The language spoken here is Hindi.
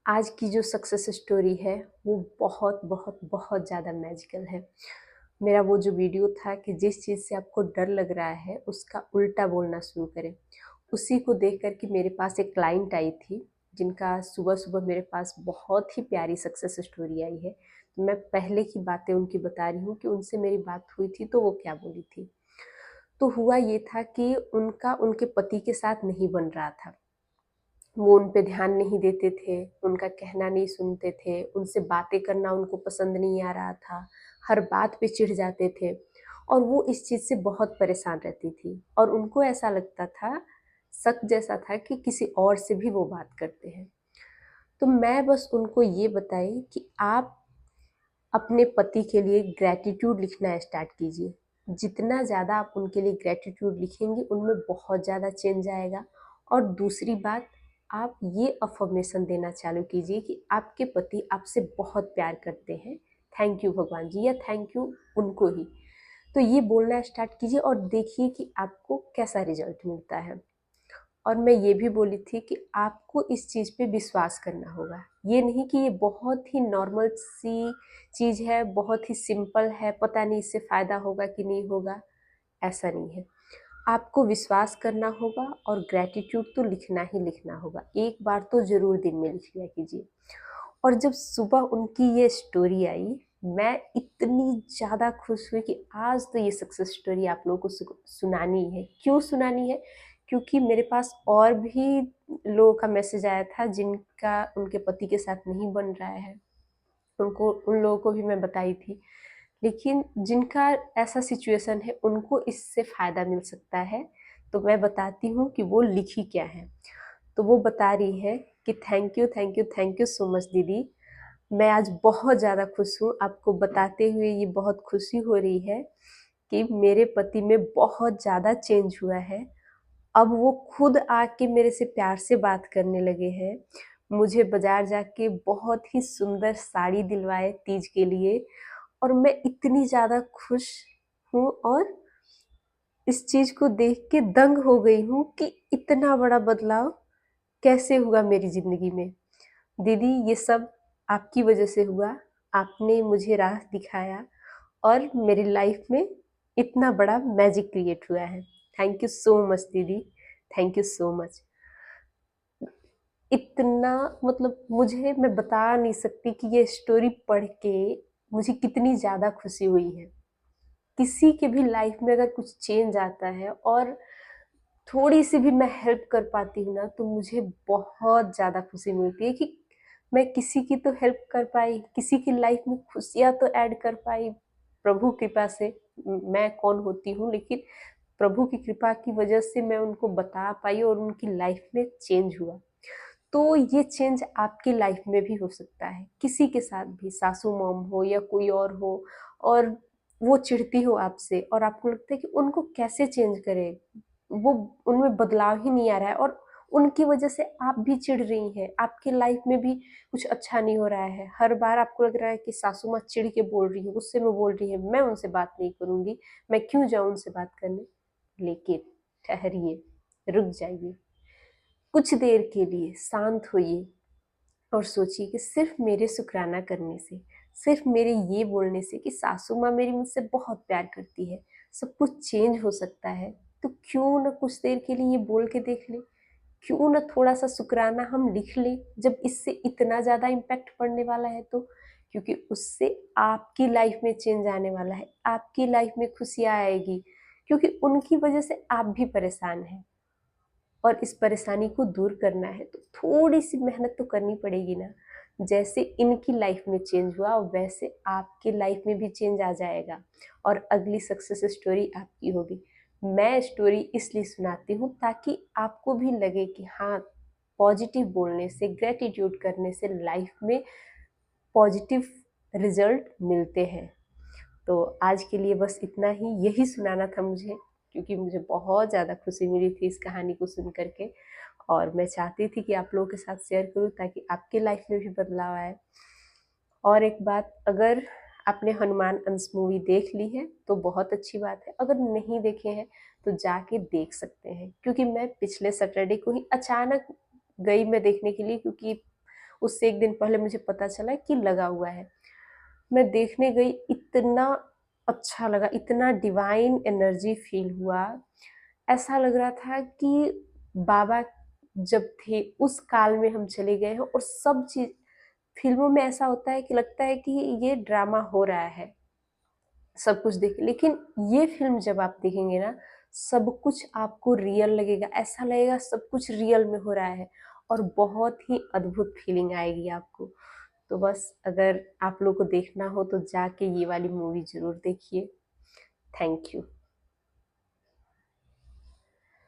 आज की जो सक्सेस स्टोरी है वो बहुत बहुत बहुत ज़्यादा मैजिकल है। मेरा वो जो वीडियो था कि जिस चीज़ से आपको डर लग रहा है उसका उल्टा बोलना शुरू करें, उसी को देख कर के मेरे पास एक क्लाइंट आई थी जिनका सुबह-सुबह मेरे पास बहुत ही प्यारी सक्सेस स्टोरी आई है। तो मैं पहले की बातें उनकी बता रही हूँ कि उनसे मेरी बात हुई थी तो वो क्या बोली थी। तो हुआ ये था कि उनका उनके पति के साथ नहीं बन रहा था। वो उन पे ध्यान नहीं देते थे, उनका कहना नहीं सुनते थे, उनसे बातें करना उनको पसंद नहीं आ रहा था, हर बात पे चिढ़ जाते थे और वो इस चीज़ से बहुत परेशान रहती थी और उनको ऐसा लगता था, शक जैसा था कि किसी और से भी वो बात करते हैं। तो मैं बस उनको ये बताई कि आप अपने पति के लिए ग्रैटिट्यूड लिखना स्टार्ट कीजिए। जितना ज़्यादा आप उनके लिए ग्रैटिट्यूड लिखेंगी, उनमें बहुत ज़्यादा चेंज आएगा। और दूसरी बात, आप ये अफ़र्मेशन देना चालू कीजिए कि आपके पति आपसे बहुत प्यार करते हैं। थैंक यू भगवान जी या थैंक यू उनको ही। तो ये बोलना स्टार्ट कीजिए और देखिए कि आपको कैसा रिज़ल्ट मिलता है। और मैं ये भी बोली थी कि आपको इस चीज़ पे विश्वास करना होगा। ये नहीं कि ये बहुत ही नॉर्मल सी चीज़ है, बहुत ही सिंपल है, पता नहीं इससे फ़ायदा होगा कि नहीं होगा, ऐसा नहीं है। आपको विश्वास करना होगा और ग्रैटिट्यूड तो लिखना ही लिखना होगा। एक बार तो ज़रूर दिन में लिख लिया कीजिए। और जब सुबह उनकी ये स्टोरी आई, मैं इतनी ज़्यादा खुश हुई कि आज तो ये सक्सेस स्टोरी आप लोगों को सुनानी है। क्यों सुनानी है? क्योंकि मेरे पास और भी लोगों का मैसेज आया था जिनका उनके पति के साथ नहीं बन रहा है। उनको उन लोगों को भी मैं बताई थी। लेकिन जिनका ऐसा सिचुएशन है उनको इससे फ़ायदा मिल सकता है, तो मैं बताती हूँ कि वो लिखी क्या है। तो वो बता रही है कि thank you, thank you, thank you so much दीदी। मैं आज बहुत ज़्यादा खुश हूँ, आपको बताते हुए ये बहुत खुशी हो रही है कि मेरे पति में बहुत ज़्यादा चेंज हुआ है। अब वो खुद आके मेरे से प्यार से बात करने लगे हैं। मुझे बाज़ार जाके बहुत ही सुंदर साड़ी दिलवाए तीज के लिए और मैं इतनी ज़्यादा खुश हूँ और इस चीज़ को देख के दंग हो गई हूँ कि इतना बड़ा बदलाव कैसे हुआ मेरी ज़िंदगी में। दीदी ये सब आपकी वजह से हुआ, आपने मुझे राह दिखाया और मेरी लाइफ में इतना बड़ा मैजिक क्रिएट हुआ है। थैंक यू सो मच दीदी, थैंक यू सो मच। इतना मतलब मुझे मैं बता नहीं सकती कि ये स्टोरी पढ़ के मुझे कितनी ज़्यादा खुशी हुई है। किसी के भी लाइफ में अगर कुछ चेंज आता है और थोड़ी-सी भी मैं हेल्प कर पाती हूँ ना, तो मुझे बहुत ज़्यादा खुशी मिलती है कि मैं किसी की तो हेल्प कर पाई, किसी की लाइफ में खुशियाँ तो ऐड कर पाई, प्रभु कृपा से। मैं कौन होती हूँ, लेकिन प्रभु की कृपा की वजह से मैं उनको बता पाई और उनकी लाइफ में चेंज हुआ। तो ये चेंज आपकी लाइफ में भी हो सकता है, किसी के साथ भी, सासू मॉम हो या कोई और हो और वो चिढ़ती हो आपसे और आपको लगता है कि उनको कैसे चेंज करें, वो उनमें बदलाव ही नहीं आ रहा है और उनकी वजह से आप भी चिढ़ रही हैं, आपकी लाइफ में भी कुछ अच्छा नहीं हो रहा है। हर बार आपको लग रहा है कि सासू माँ चिढ़ के बोल रही है, गुस्से में बोल रही है, मैं उनसे बात नहीं करूँगी, मैं क्यों जाऊँ उनसे बात करने? लेकिन ठहरिए, रुक जाइए, कुछ देर के लिए शांत होइए और सोचिए कि सिर्फ मेरे शुक्राना करने से, सिर्फ मेरे ये बोलने से कि सासू माँ मेरी मुझसे बहुत प्यार करती है, सब कुछ चेंज हो सकता है। तो क्यों ना कुछ देर के लिए ये बोल के देख लें? क्यों ना थोड़ा-सा शुक्राना हम लिख लें, जब इससे इतना ज़्यादा इम्पैक्ट पड़ने वाला है तो? क्योंकि उससे आपकी लाइफ में चेंज आने वाला है, आपकी लाइफ में खुशियाँ आएगी, क्योंकि उनकी वजह से आप भी परेशान हैं। और इस परेशानी को दूर करना है तो थोड़ी-सी मेहनत तो करनी पड़ेगी ना। जैसे इनकी लाइफ में चेंज हुआ वैसे आपकी लाइफ में भी चेंज आ जाएगा और अगली सक्सेस स्टोरी आपकी होगी। मैं स्टोरी इसलिए सुनाती हूँ ताकि आपको भी लगे कि हाँ, पॉजिटिव बोलने से, ग्रैटिट्यूड करने से लाइफ में पॉजिटिव रिजल्ट मिलते हैं। तो आज के लिए बस इतना ही, यही सुनाना था मुझे, क्योंकि मुझे बहुत ज़्यादा खुशी मिली थी इस कहानी को सुन कर के और मैं चाहती थी कि आप लोगों के साथ शेयर करूँ ताकि आपके लाइफ में भी बदलाव आए। और एक बात, अगर आपने हनुमान अंश मूवी देख ली है तो बहुत अच्छी बात है, अगर नहीं देखे हैं तो जाके देख सकते हैं, क्योंकि मैं पिछले सैटरडे को ही अचानक गई मैं देखने के लिए, क्योंकि उससे एक दिन पहले मुझे पता चला कि लगा हुआ है। मैं देखने गई, इतना अच्छा लगा, इतना डिवाइन एनर्जी फील हुआ। ऐसा लग रहा था कि बाबा जब थे उस काल में हम चले गए हैं, और सब चीज़ फ़िल्मों में ऐसा होता है कि लगता है कि ये ड्रामा हो रहा है, सब कुछ देख, लेकिन ये फ़िल्म जब आप देखेंगे ना, सब कुछ आपको रियल लगेगा, ऐसा लगेगा सब कुछ रियल में हो रहा है, और बहुत ही अद्भुत फीलिंग आएगी आपको। तो बस अगर आप लोग को देखना हो तो जाके ये वाली मूवी ज़रूर देखिए। Thank you.